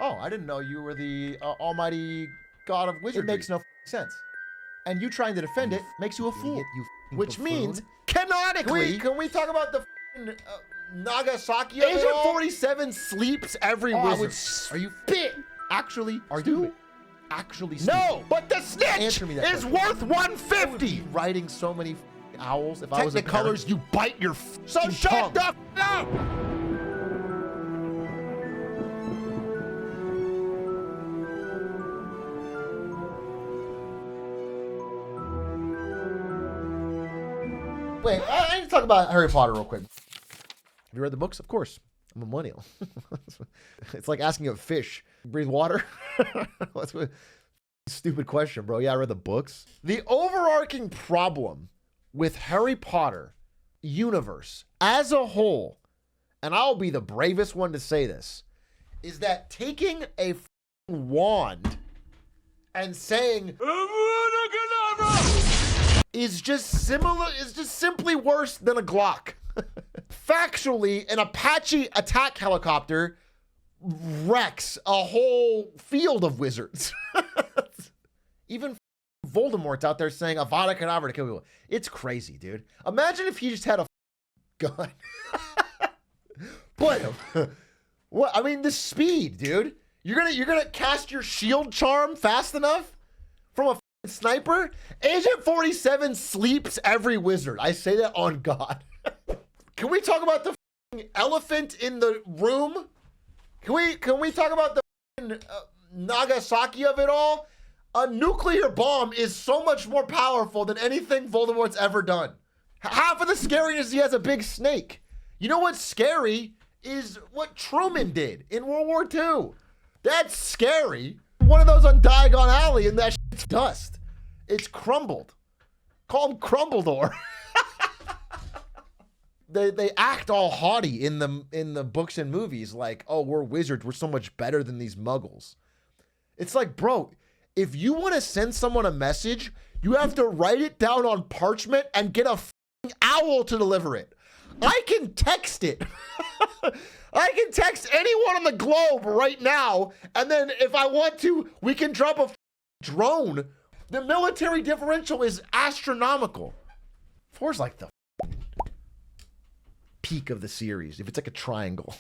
Oh, I didn't know you were the almighty god of wizardry. It makes no sense. And you trying to defend it makes you a fool. Which means, canonically, can we talk about the Nagasaki of Agent 47 sleeps every wizard. Are you fit? Actually, are you actually stupid? No, but the snitch is worth 150. Writing so many owls. If I was a colors, you bite your so shut the up. Wait, I need to talk about Harry Potter real quick. Have you read the books? Of course. I'm a millennial. It's like asking a fish, breathe water? That's a stupid question, bro. Yeah, I read the books. The overarching problem with Harry Potter universe as a whole, and I'll be the bravest one to say this, is that taking a wand and saying is just simply worse than a Glock. Factually, an Apache attack helicopter wrecks a whole field of wizards. Even Voldemort's out there saying Avada Kedavra to kill people. It's crazy, dude. Imagine if he just had a gun. But what? I mean, the speed, dude. You're gonna cast your shield charm fast enough from a sniper? Agent 47 sleeps every wizard. I say that on God. Can we talk about the elephant in the room? Can we talk about the Nagasaki of it all? A nuclear bomb is so much more powerful than anything Voldemort's ever done. Half of the scariness is he has a big snake. You know what's scary is what Truman did in World War II. That's scary. One of those on Diagon Alley and that shit's dust. It's crumbled. Call him Crumbledore. They act all haughty in the books and movies like, oh, we're wizards. We're so much better than these muggles. It's like, bro, if you want to send someone a message, you have to write it down on parchment and get a owl to deliver it. I can text it. I can text anyone on the globe right now. And then if I want to, we can drop a drone. The military differential is astronomical. 4's like the peak of the series. If it's like a triangle.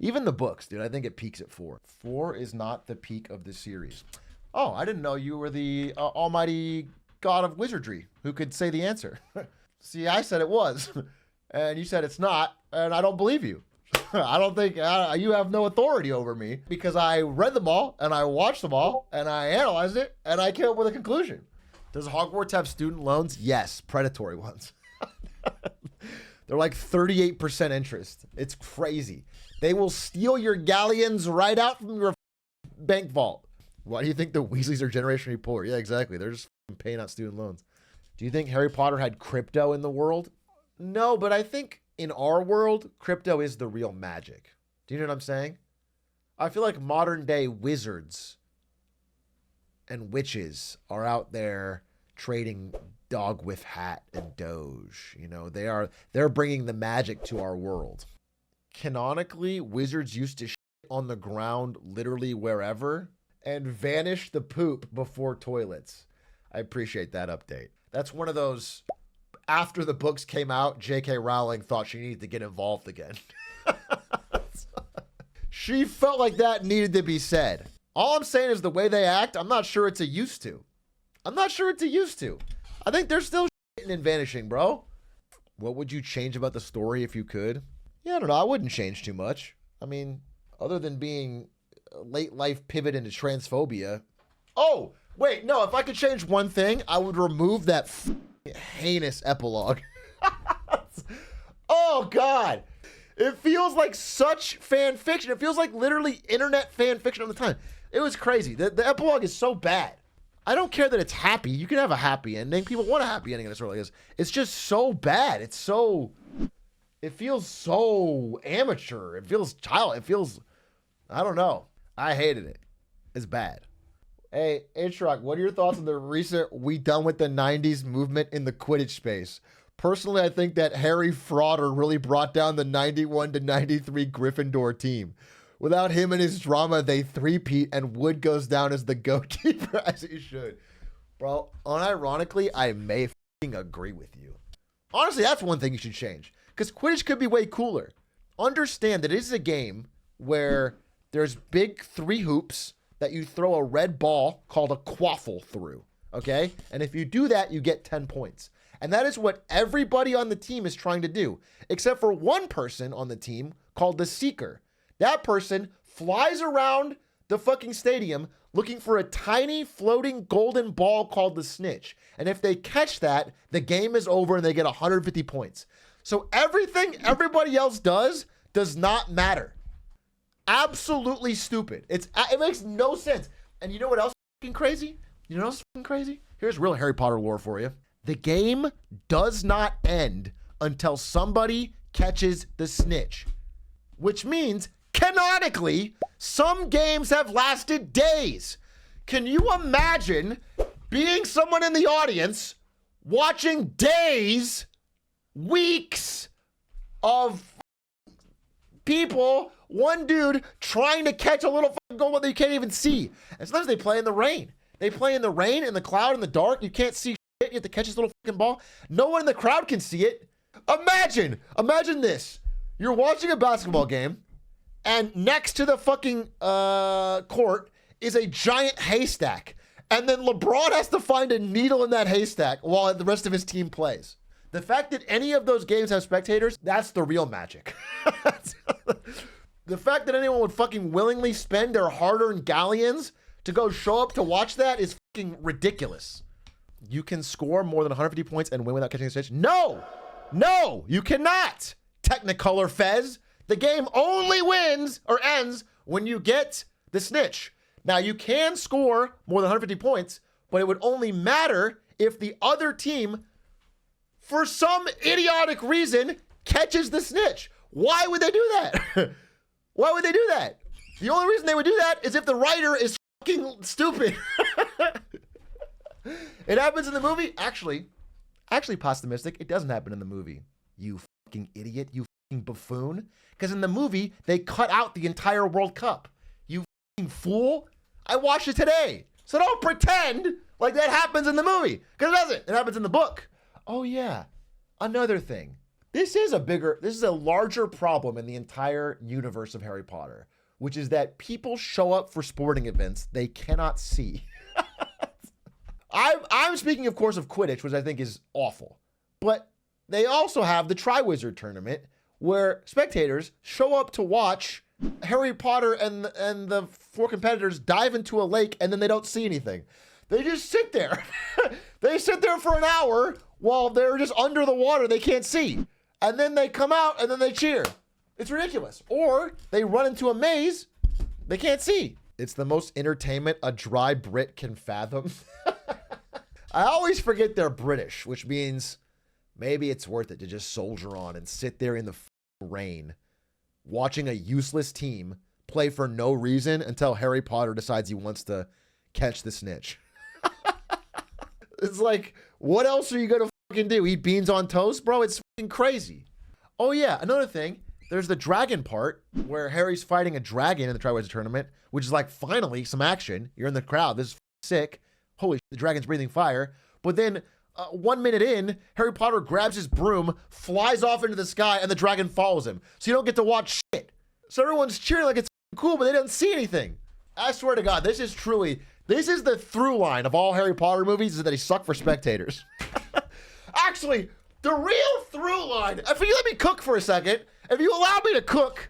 Even the books, dude, I think it peaks at 4. 4 is not the peak of the series. Oh, I didn't know you were the almighty god of wizardry who could say the answer. See, I said it was, and you said it's not, and I don't believe you. I don't think you have no authority over me because I read them all, and I watched them all, and I analyzed it, and I came up with a conclusion. Does Hogwarts have student loans? Yes, predatory ones. They're like 38% interest. It's crazy. They will steal your galleons right out from your bank vault. Why do you think the Weasleys are generationally poor? Yeah, exactly. They're just paying out student loans. Do you think Harry Potter had crypto in the world? No, but I think in our world, crypto is the real magic. Do you know what I'm saying? I feel like modern day wizards and witches are out there trading dog with hat and doge. You know, they're bringing the magic to our world. Canonically, wizards used to shit on the ground literally wherever and vanish the poop before toilets. I appreciate that update. That's one of those, after the books came out, J.K. Rowling thought she needed to get involved again. She felt like that needed to be said. All I'm saying is the way they act, I'm not sure it's a used to. I think they're still shitting and vanishing, bro. What would you change about the story if you could? Yeah, I don't know. I wouldn't change too much. I mean, other than being a late life pivot into transphobia. Oh, wait, no. If I could change one thing, I would remove that heinous epilogue. Oh, God. It feels like such fan fiction. It feels like literally internet fan fiction all the time. It was crazy. The epilogue is so bad. I don't care that it's happy. You can have a happy ending. People want a happy ending in a story like this. It's just so bad. It feels so amateur. It feels I don't know. I hated it. It's bad. Hey, Atrioc, what are your thoughts on the recent we done with the 90s movement in the Quidditch space? Personally, I think that Harry Frauder really brought down the 91 to 93 Gryffindor team. Without him and his drama, they three-peat, and Wood goes down as the goalkeeper, as he should. Bro, unironically, I may fucking agree with you. Honestly, that's one thing you should change. Because Quidditch could be way cooler. Understand that it is a game where there's big 3 hoops that you throw a red ball called a quaffle through. Okay? And if you do that, you get 10 points. And that is what everybody on the team is trying to do. Except for one person on the team called the Seeker. That person flies around the fucking stadium looking for a tiny floating golden ball called the Snitch. And if they catch that, the game is over and they get 150 points. So everything everybody else does not matter. Absolutely stupid. It makes no sense. And you know what else is fucking crazy? You know what else is fucking crazy? Here's real Harry Potter lore for you. The game does not end until somebody catches the Snitch. Which means, canonically, some games have lasted days. Can you imagine being someone in the audience watching days, weeks of people, one dude trying to catch a little fucking goal that you can't even see? And sometimes they play in the rain. They play in the rain, in the cloud, in the dark. You can't see shit. You have to catch this little fucking ball. No one in the crowd can see it. Imagine this. You're watching a basketball game, and next to the fucking court is a giant haystack. And then LeBron has to find a needle in that haystack while the rest of his team plays. The fact that any of those games have spectators, that's the real magic. The fact that anyone would fucking willingly spend their hard-earned galleons to go show up to watch that is fucking ridiculous. You can score more than 150 points and win without catching a Snitch? No, you cannot. Technicolor Fez. The game only wins or ends when you get the Snitch. Now, you can score more than 150 points, but it would only matter if the other team, for some idiotic reason, catches the Snitch. Why would they do that? Why would they do that? The only reason they would do that is if the writer is fucking stupid. It happens in the movie. Actually, pessimistic. It doesn't happen in the movie. You fucking idiot. You fucking buffoon. Because in the movie, they cut out the entire World Cup. You fucking fool. I watched it today. So don't pretend like that happens in the movie. Because it doesn't. It happens in the book. Oh, yeah. Another thing. This is a larger problem in the entire universe of Harry Potter, which is that people show up for sporting events they cannot see. I'm speaking, of course, of Quidditch, which I think is awful. But they also have the Triwizard Tournament, where spectators show up to watch Harry Potter and the 4 competitors dive into a lake, and then they don't see anything. They just sit there. They sit there for an hour while they're just under the water. They can't see. And then they come out, and then they cheer. It's ridiculous. Or they run into a maze. They can't see. It's the most entertainment a dry Brit can fathom. I always forget they're British, which means maybe it's worth it to just soldier on and sit there in the rain, watching a useless team play for no reason until Harry Potter decides he wants to catch the Snitch. It's like, what else are you going to fucking do? Eat beans on toast? Bro, it's fucking crazy. Oh, yeah. Another thing. There's the dragon part where Harry's fighting a dragon in the Triwizard Tournament, which is like, finally, some action. You're in the crowd. This is sick. Holy shit, the dragon's breathing fire. But then 1 minute in, Harry Potter grabs his broom, flies off into the sky, and the dragon follows him. So you don't get to watch shit. So everyone's cheering like it's cool, but they don't see anything. I swear to God, this is the through line of all Harry Potter movies, is that they suck for spectators. Actually, the real through line, if you let me cook for a second, if you allow me to cook,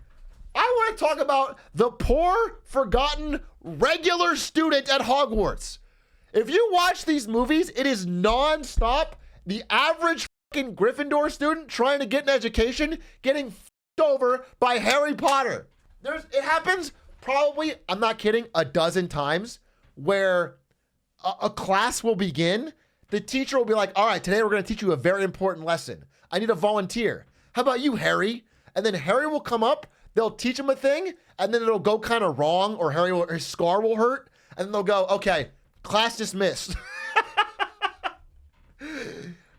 I want to talk about the poor, forgotten, regular student at Hogwarts. If you watch these movies, it is nonstop. The average fucking Gryffindor student trying to get an education getting f***ed over by Harry Potter. It happens probably, I'm not kidding, a dozen times where a class will begin. The teacher will be like, all right, today we're going to teach you a very important lesson. I need a volunteer. How about you, Harry? And then Harry will come up, they'll teach him a thing, and then it'll go kind of wrong, or his scar will hurt, and then they'll go, okay, class dismissed.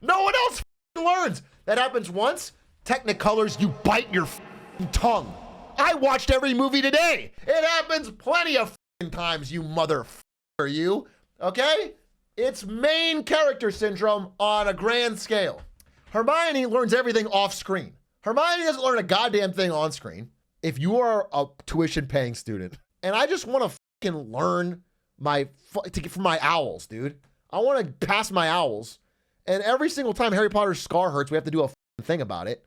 No one else learns. That happens once. Technicolors, you bite your tongue. I watched every movie today. It happens plenty of times, you motherfucker, you. Okay? It's main character syndrome on a grand scale. Hermione learns everything off screen. Hermione doesn't learn a goddamn thing on screen. If you are a tuition paying student and I just want to fucking learn from my owls, dude. I want to pass my owls. And every single time Harry Potter's scar hurts, we have to do a thing about it.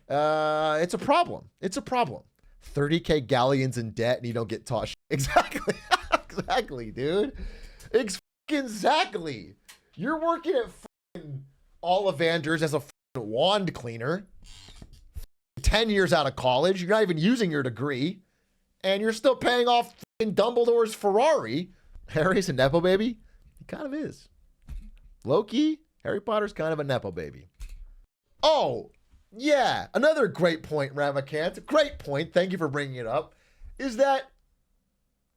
It's a problem. It's a problem. 30K galleons in debt and you don't get taught shit. Exactly. Exactly, dude. Exactly. You're working at fucking Ollivanders as a fucking wand cleaner. 10 years out of college. You're not even using your degree. And you're still paying off fucking Dumbledore's Ferrari. Harry's a Nepo baby? He kind of is. Low-key, Harry Potter's kind of a Nepo baby. Oh, yeah. Another great point, Ramakant. Great point. Thank you for bringing it up. Is that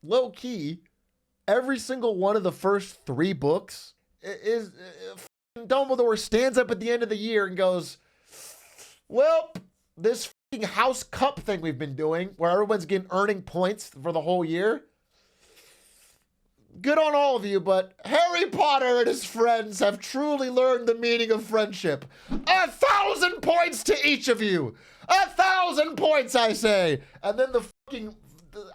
low-key, every single one of the first 3 books is Dumbledore stands up at the end of the year and goes, well, this fucking house cup thing we've been doing where everyone's earning points for the whole year. Good on all of you, but Harry Potter and his friends have truly learned the meaning of friendship. 1,000 points to each of you. 1,000 points, I say. And then the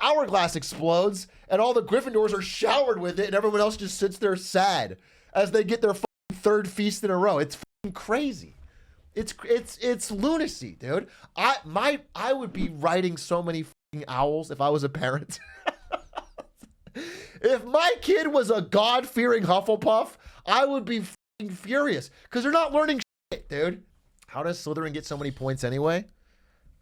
hourglass explodes and all the Gryffindors are showered with it and everyone else just sits there sad as they get their fucking 3rd feast in a row. It's fucking crazy. It's lunacy, dude. I would be writing so many fucking owls if I was a parent. If my kid was a God-fearing Hufflepuff, I would be fucking furious because they're not learning shit, dude. How does Slytherin get so many points anyway?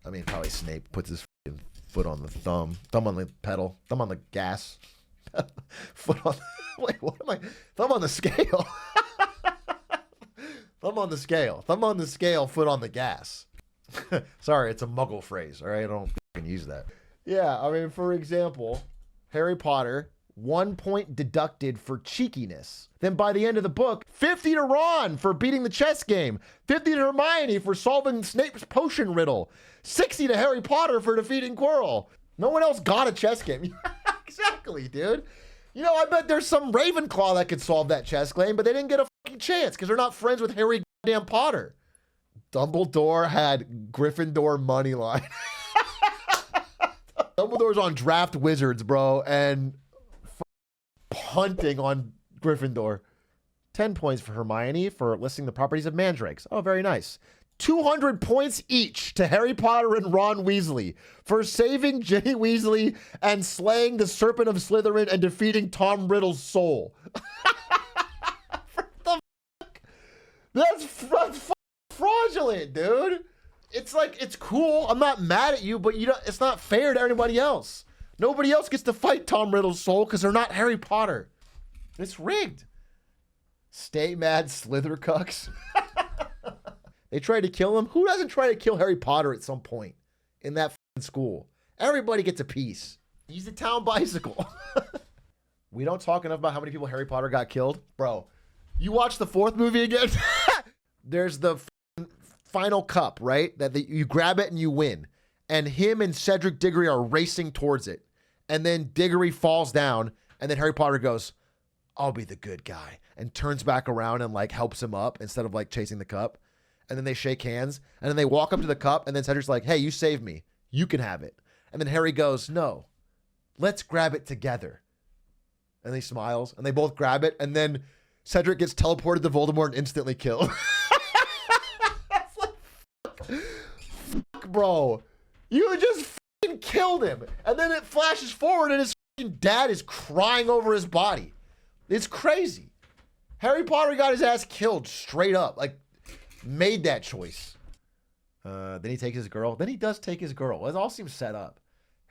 I mean, probably Snape puts his fucking foot on the thumb on the pedal, thumb on the gas, foot on. Wait, what am I? Thumb on the scale. Thumb on the scale. Thumb on the scale, foot on the gas. Sorry, it's a Muggle phrase. All right, I don't fucking use that. Yeah, I mean, for example, Harry Potter, 1 point deducted for cheekiness. Then by the end of the book, 50 to Ron for beating the chess game, 50 to Hermione for solving Snape's potion riddle, 60 to Harry Potter for defeating Quirrell. No one else got a chess game. Exactly, dude. You know, I bet there's some Ravenclaw that could solve that chess game, but they didn't get a fucking chance because they're not friends with Harry goddamn Potter. Dumbledore had Gryffindor money line. Dumbledore's on Draft Wizards, bro, and punting on Gryffindor. 10 points for Hermione for listing the properties of mandrakes. Oh, very nice. 200 points each to Harry Potter and Ron Weasley for saving Ginny Weasley and slaying the Serpent of Slytherin and defeating Tom Riddle's soul. What the fuck? That's fraudulent, dude. It's like, it's cool. I'm not mad at you, but it's not fair to everybody else. Nobody else gets to fight Tom Riddle's soul because they're not Harry Potter. It's rigged. Stay mad, Slithercucks. They tried to kill him. Who doesn't try to kill Harry Potter at some point in that school? Everybody gets a piece. He's the town bicycle. We don't talk enough about how many people Harry Potter got killed. Bro, you watch the 4th movie again? There's the final cup, right? That you grab it and you win. And him and Cedric Diggory are racing towards it. And then Diggory falls down. And then Harry Potter goes, I'll be the good guy. And turns back around and like helps him up instead of like chasing the cup. And then they shake hands. And then they walk up to the cup. And then Cedric's like, hey, you saved me. You can have it. And then Harry goes, no, let's grab it together. And he smiles. And they both grab it. And then Cedric gets teleported to Voldemort and instantly killed. Fuck, bro. You just fucking killed him. And then it flashes forward and his fucking dad is crying over his body. It's crazy. Harry Potter got his ass killed straight up. Like, made that choice. Then he takes his girl. Then he does take his girl. It all seems set up.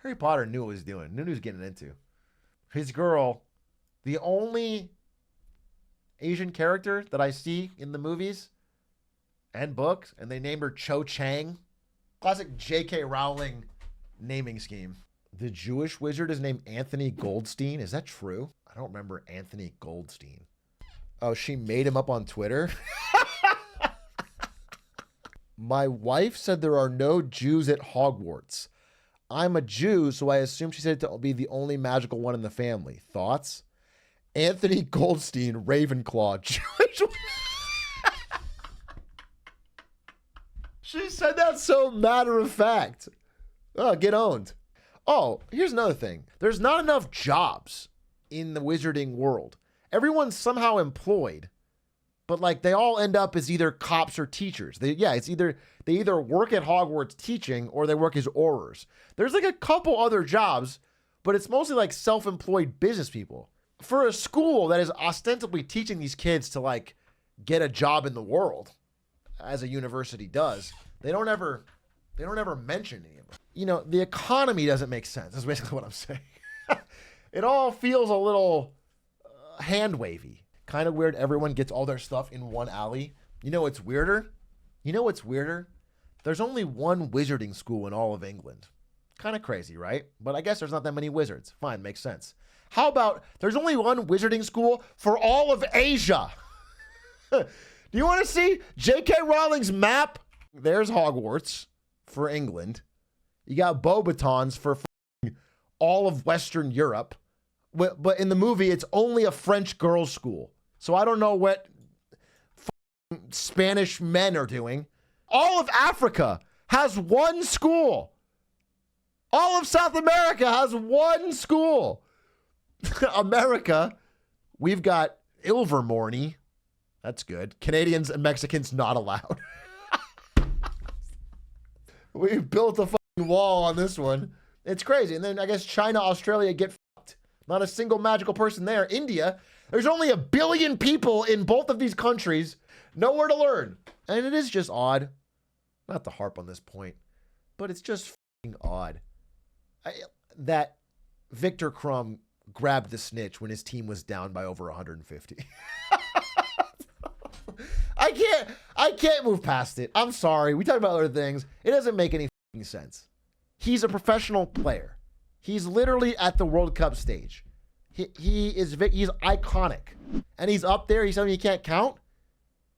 Harry Potter knew what he was doing. Knew what he was getting into. His girl, the only Asian character that I see in the movies and books, and they named her Cho Chang. Classic J.K. Rowling naming scheme. The Jewish wizard is named Anthony Goldstein. Is that true? I don't remember Anthony Goldstein. Oh, she made him up on Twitter? My wife said there are no Jews at Hogwarts. I'm a Jew, so I assume she said to be the only magical one in the family. Thoughts? Anthony Goldstein, Ravenclaw, Jewish. She said that so matter of fact. Oh, get owned. Oh, here's another thing. There's not enough jobs in the wizarding world. Everyone's somehow employed, but like they all end up as either cops or teachers. They either work at Hogwarts teaching or they work as Aurors. There's like a couple other jobs, but it's mostly like self-employed business people. For a school that is ostensibly teaching these kids to like get a job in the world, as a university does, they don't ever mention any of them. You know, the economy doesn't make sense. That's basically what I'm saying. It all feels a little hand-wavy. Kind of weird everyone gets all their stuff in one alley. You know what's weirder? There's only one wizarding school in all of England. Kind of crazy, right? But I guess there's not that many wizards. Fine, makes sense. How about there's only one wizarding school for all of Asia? Do you want to see J.K. Rowling's map? There's Hogwarts for England. You got Beauxbatons for all of Western Europe. But in the movie, it's only a French girls' school. So I don't know what Spanish men are doing. All of Africa has one school. All of South America has one school. America, we've got Ilvermorny. That's good. Canadians and Mexicans not allowed. We built a fucking wall on this one. It's crazy. And then I guess China, Australia get fucked. Not a single magical person there. India, there's only 1 billion people in both of these countries. Nowhere to learn. And it is just odd. Not to harp on this point, but it's just fucking odd that Victor Crumb grabbed the snitch when his team was down by over 150. I can't move past it. I'm sorry. We talk about other things. It doesn't make any fucking sense. He's a professional player. He's literally at the World Cup stage. He's iconic. And he's up there. He's telling me he can't count.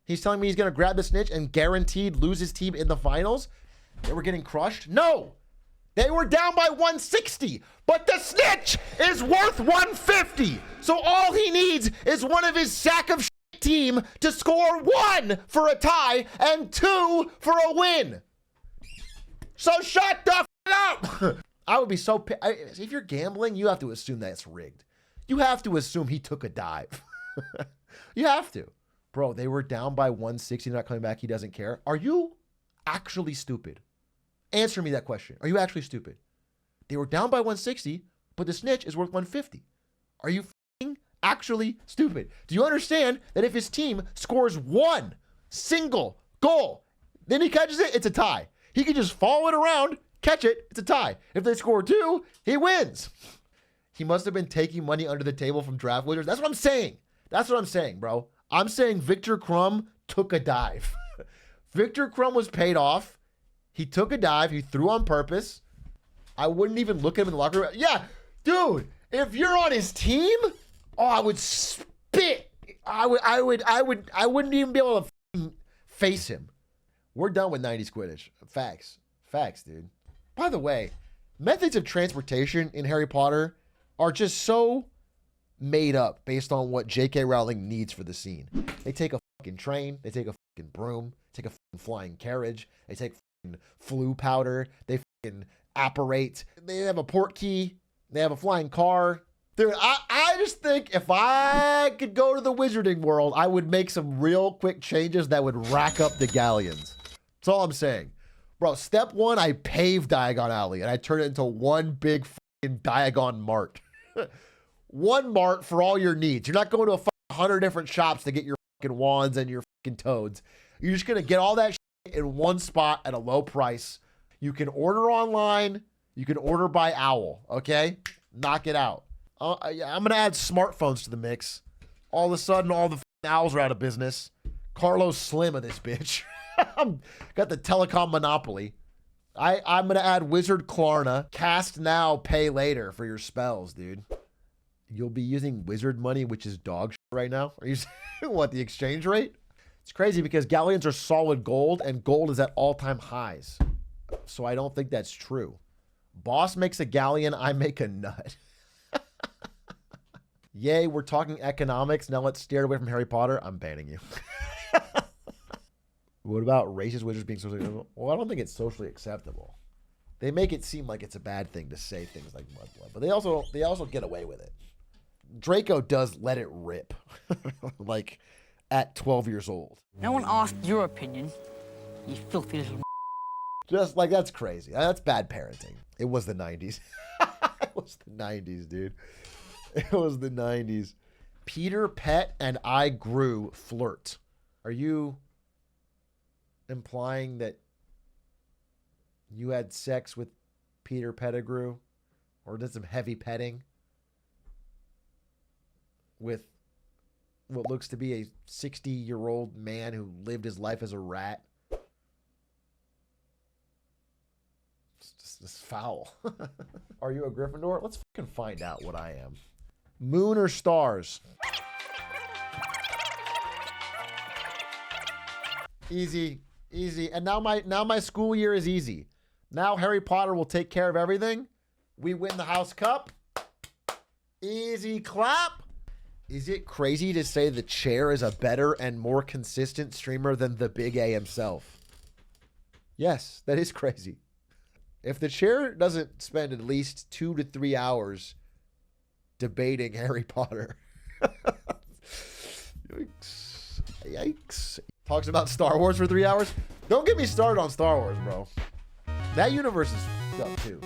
He's telling me he's going to grab the snitch and guaranteed lose his team in the finals. They were getting crushed. No. They were down by 160. But the snitch is worth 150. So all he needs is one of his sack of shit team to score 1 for a tie and 2 for a win. So shut the up. I would be so if you're gambling, you have to assume that it's rigged. You have to assume he took a dive. You have to. Bro, they were down by 160, not coming back. He doesn't care. Are you actually stupid? Answer me that question. Are you actually stupid? They were down by 160, but the snitch is worth 150. Are you actually stupid? Do you understand that if his team scores 1 single goal, then he catches it, it's a tie. He can just follow it around, catch it, it's a tie. If they score 2, he wins. He must have been taking money under the table from draft wizards. That's what I'm saying. That's what I'm saying, bro. I'm saying Victor Crumb took a dive. Victor Crumb was paid off. He took a dive. He threw on purpose. I wouldn't even look at him in the locker room. Yeah, dude, if you're on his team, oh, I would spit. I wouldn't even be able to face him. We're done with 90s Quidditch. Facts. Facts, dude. By the way, methods of transportation in Harry Potter are just so made up based on what J.K. Rowling needs for the scene. They take a fucking train. They take a fucking broom. Take a fucking flying carriage. They take fucking flu powder. They fucking apparate. They have a port key. They have a flying car. Dude, I just think if I could go to the wizarding world, I would make some real quick changes that would rack up the galleons. That's all I'm saying. Bro, step 1, I paved Diagon Alley, and I turned it into one big fucking Diagon Mart. One mart for all your needs. You're not going to 100 different shops to get your fucking wands and your fucking toads. You're just going to get all that shit in one spot at a low price. You can order online. You can order by owl, okay? Knock it out. I'm going to add smartphones to the mix. All of a sudden, all the owls are out of business. Carlos Slim of this bitch. Got the telecom monopoly. I'm going to add Wizard Klarna. Cast now, pay later for your spells, dude. You'll be using wizard money, which is dog shit right now. Are you saying what, the exchange rate? It's crazy because galleons are solid gold and gold is at all-time highs. So I don't think that's true. Boss makes a galleon, I make a nut. Yay, we're talking economics. Now let's steer away from Harry Potter. I'm banning you. What about racist wizards being socially acceptable? Well, I don't think it's socially acceptable. They make it seem like it's a bad thing to say things like mudblood, but they also get away with it. Draco does let it rip, like at 12 years old. No one asked your opinion, you filthy little. Just like, that's crazy. That's bad parenting. It was the 90s. It was the 90s, dude. It was the 90s. Peter Pet and I grew flirt. Are you implying that you had sex with Peter Pettigrew or did some heavy petting with what looks to be a 60-year-old man who lived his life as a rat? It's foul. Are you a Gryffindor? Let's fucking find out what I am. Moon or stars? Easy, easy. And now my school year is easy. Now Harry Potter will take care of everything. We win the House Cup. Easy clap. Is it crazy to say the chair is a better and more consistent streamer than the Big A himself? Yes, that is crazy. If the chair doesn't spend at least 2 to 3 hours debating Harry Potter. Yikes. Yikes. Talks about Star Wars for 3 hours. Don't get me started on Star Wars, bro. That universe is f***ed up too.